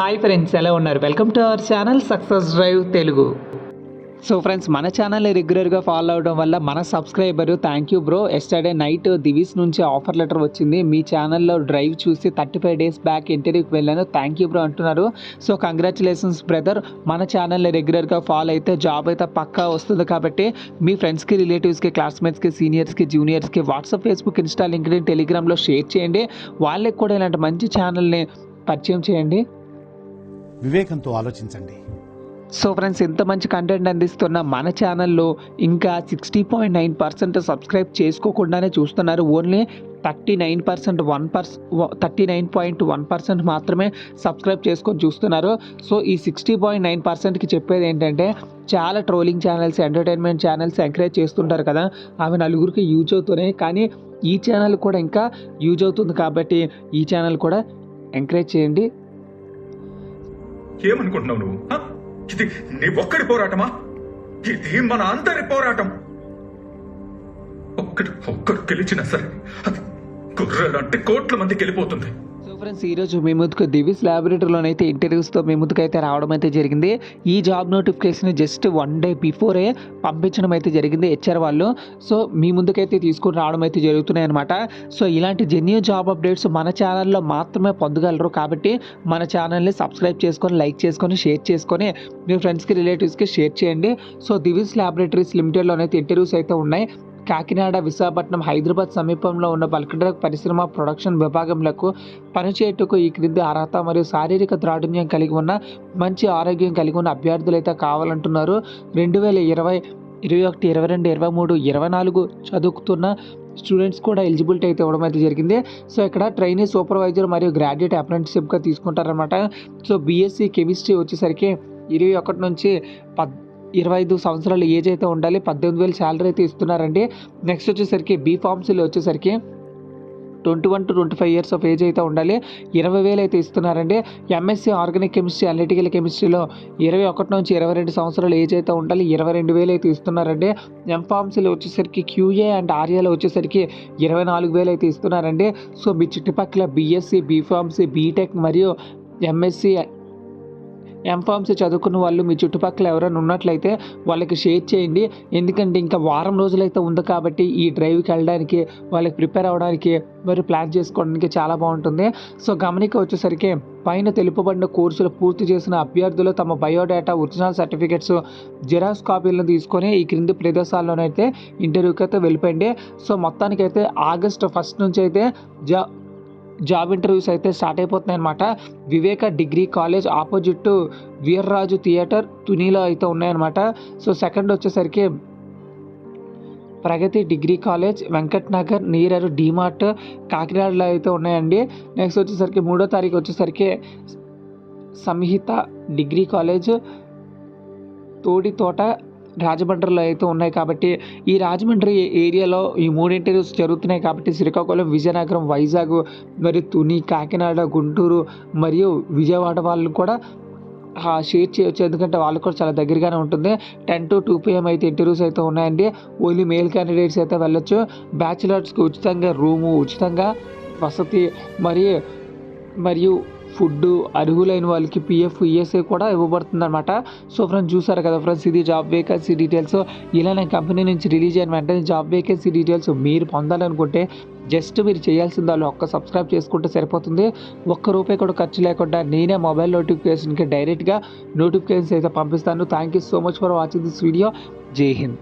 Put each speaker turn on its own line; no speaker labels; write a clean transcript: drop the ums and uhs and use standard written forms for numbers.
Hi friends, ఎలా ఉన్నారు? Welcome to our channel success drive Telugu. So friends, మన ఛానల్ని రెగ్యులర్గా ఫాలో అవడం వల్ల మన subscriber thank you bro, yesterday night Divis నుంచి ఆఫర్ లెటర్ వచ్చింది. మీ ఛానల్లో డ్రైవ్ చూసి 35 డేస్ బ్యాక్ ఇంటర్వ్యూకి వెళ్ళాను, థ్యాంక్ యూ బ్రో అంటున్నారు. So congratulations brother. మన ఛానల్ని రెగ్యులర్గా ఫాలో అయితే జాబ్ అయితే పక్కా వస్తుంది. కాబట్టి మీ ఫ్రెండ్స్కి, రిలేటివ్స్కి, క్లాస్మేట్స్కి, సీనియర్స్కి, జూనియర్స్కి వాట్సాప్, ఫేస్బుక్, ఇన్స్టా, లింక్డ్ఇన్, టెలిగ్రామ్లో షేర్ చేయండి. వాళ్ళకి కూడా ఇలాంటి మంచి ఛానల్ని పరిచయం చేయండి.
వివేకంతో ఆలోచించండి.
సో ఫ్రెండ్స్, ఇంత మంచి కంటెంట్ అందిస్తున్న మన ఛానల్లో ఇంకా 60.9% సబ్స్క్రైబ్ చేసుకోకుండానే చూస్తున్నారు. ఓన్లీ 39.1% మాత్రమే సబ్స్క్రైబ్ చేసుకొని చూస్తున్నారు. సో ఈ 60.9%కి చెప్పేది ఏంటంటే, చాలా trolling channels, entertainment channels encourage చేస్తుంటారు కదా, అవి నలుగురికి యూజ్ అవుతున్నాయి. కానీ ఈ ఛానల్ కూడా ఇంకా యూజ్ అవుతుంది. కాబట్టి ఈ ఛానల్ కూడా ఎంకరేజ్ చేయండి.
ఏమనుకుంటున్నావు నువ్వు? ఇది నీ ఒక్కడి పోరాటమా? ఇది మన అందరి పోరాటం. ఒక్కరు గెలిచినా సరే గుర్రాలంటే కోట్ల మందికి వెళ్ళిపోతుంది.
సో ఫ్రెండ్స్, ఈరోజు మీ ముందుకు దివిస్ ల్యాబొరేటరీలోనైతే ఇంటర్వ్యూస్తో మీ ముందుకైతే రావడం అయితే జరిగింది. ఈ job notification just 1 day before పంపించడం అయితే జరిగింది హెచ్ఆర్ వాళ్ళు. సో మీ ముందుకైతే తీసుకుని రావడం అయితే జరుగుతున్నాయి అనమాట. సో ఇలాంటి జెన్యూన్ జాబ్ అప్డేట్స్ మన ఛానల్లో మాత్రమే పొందగలరు. కాబట్టి మన ఛానల్ని సబ్స్క్రైబ్ చేసుకొని, లైక్ చేసుకొని, షేర్ చేసుకొని మీ ఫ్రెండ్స్కి, రిలేటివ్స్కి షేర్ చేయండి. సో దివిస్ ల్యాబొరేటరీస్ లిమిటెడ్లోనైతే ఇంటర్వ్యూస్ అయితే ఉన్నాయి. కాకినాడ, విశాఖపట్నం, హైదరాబాద్ సమీపంలో ఉన్న బల్క్ డ్రగ్ పరిశ్రమ ప్రొడక్షన్ విభాగంలో పనిచేయటకు ఈ క్రింది అర్హత మరియు శారీరక ద్రాఢ్యం కలిగి ఉన్న, మంచి ఆరోగ్యం కలిగి ఉన్న అభ్యర్థులు అయితే కావాలంటున్నారు. 2020, 21, 22, 23, 24 చదువుతున్న స్టూడెంట్స్ కూడా ఎలిజిబిలిటీ అయితే ఇవ్వడం అయితే జరిగింది. సో ఇక్కడ ట్రైనీ, సూపర్వైజర్ మరియు గ్రాడ్యుయేట్ అప్రెంటిస్షిప్గా తీసుకుంటారనమాట. సో బీఎస్సీ కెమిస్ట్రీ వచ్చేసరికి 21 నుంచి 25 సంవత్సరాల ఏజ్ అయితే ఉండాలి. 18,000 శాలరీ అయితే ఇస్తున్నారండి. నెక్స్ట్ వచ్చేసరికి బీఫార్మసీలో వచ్చేసరికి 21 to 25 ఇయర్స్ ఆఫ్ ఏజ్ అయితే ఉండాలి. 20,000 అయితే ఇస్తున్నారండి. ఎంఎస్సీ ఆర్గానిక్ కెమిస్ట్రీ, అనలిటికల్ కెమిస్ట్రీలో 21 నుంచి 22 సంవత్సరాల ఏజ్ అయితే ఉండాలి. 22,000 అయితే ఇస్తున్నారండి. ఎంఫార్మసీలో వచ్చేసరికి క్యూఏ అండ్ ఆర్ఏలో వచ్చేసరికి 24,000 అయితే ఇస్తున్నారండి. సో మీ చుట్టుపక్కల బీఎస్సీ, బీఫార్మసీ, బీటెక్ మరియు ఎంఎస్సీ, ఎంఫార్మసీ చదువుకున్న వాళ్ళు మీ చుట్టుపక్కల ఎవరైనా ఉన్నట్లయితే వాళ్ళకి షేర్ చేయండి. ఎందుకంటే ఇంకా వారం రోజులైతే ఉంది. కాబట్టి ఈ డ్రైవ్కి వెళ్ళడానికి, వాళ్ళకి ప్రిపేర్ అవ్వడానికి, మరి ప్లాన్ చేసుకోవడానికి చాలా బాగుంటుంది. సో గమనిక వచ్చేసరికి పైన తెలుపబడిన కోర్సులు పూర్తి చేసిన అభ్యర్థులు తమ బయోడేటా, ఒరిజినల్ సర్టిఫికేట్స్, జిరాక్స్ కాపీలను తీసుకొని ఈ క్రింది ప్రదేశాల్లోనైతే ఇంటర్వ్యూకి అయితే వెళ్ళిపోయింది. సో మొత్తానికైతే August 1 నుంచి అయితే జాబ్ ఇంటర్వ్యూస్ అయితే స్టార్ట్ అయిపోతున్నాయి అనమాట. Viveka degree college opposite Veerraju theatre, తునిలో అయితే ఉన్నాయన్నమాట. సో సెకండ్ వచ్చేసరికి Pragathi degree college, Venkat Nagar near DMart, కాకినాడలో అయితే ఉన్నాయండి. నెక్స్ట్ వచ్చేసరికి 3వ తారీఖు వచ్చేసరికి సంహిత డిగ్రీ కాలేజ్, తోడితోట, రాజమండ్రిలో అయితే ఉన్నాయి. కాబట్టి ఈ రాజమండ్రి ఏరియాలో ఈ 3 ఇంటర్వ్యూస్ జరుగుతున్నాయి. కాబట్టి శ్రీకాకుళం, విజయనగరం, వైజాగ్ మరియు తుని, కాకినాడ, గుంటూరు మరియు విజయవాడ వాళ్ళు కూడా షేర్ చేయొచ్చు. ఎందుకంటే వాళ్ళు కూడా చాలా దగ్గరగానే ఉంటుంది. 10 to 2 PM అయితే ఇంటర్వ్యూస్ అయితే ఉన్నాయండి. ఓన్లీ మేల్ క్యాండిడేట్స్ అయితే వెళ్ళొచ్చు. బ్యాచిలర్స్కి ఉచితంగా రూము, ఉచితంగా వసతి మరియు ఫుడ్, అర్హులైన వాళ్ళకి పిఎఫ్, ఈఎస్ఐ కూడా ఇవ్వబడుతుంది అనమాట. సో ఫ్రెండ్స్, చూసారు కదా ఫ్రెండ్స్, ఇది జాబ్ వేకెన్సీ డీటెయిల్స్. ఇలానే కంపెనీ నుంచి రిలీజ్ అయిన వెంటనే జాబ్ వేకెన్సీ డీటెయిల్స్ మీరు పొందాలనుకుంటే జస్ట్ మీరు చేయాల్సింది వాళ్ళు ఒక్క సబ్స్క్రైబ్ చేసుకుంటే సరిపోతుంది. ₹1 కూడా ఖర్చు లేకుండా నేనే మొబైల్ నోటిఫికేషన్కి డైరెక్ట్గా నోటిఫికేషన్స్ అయితే పంపిస్తాను. Thank you so much for watching this video. జై హింద్.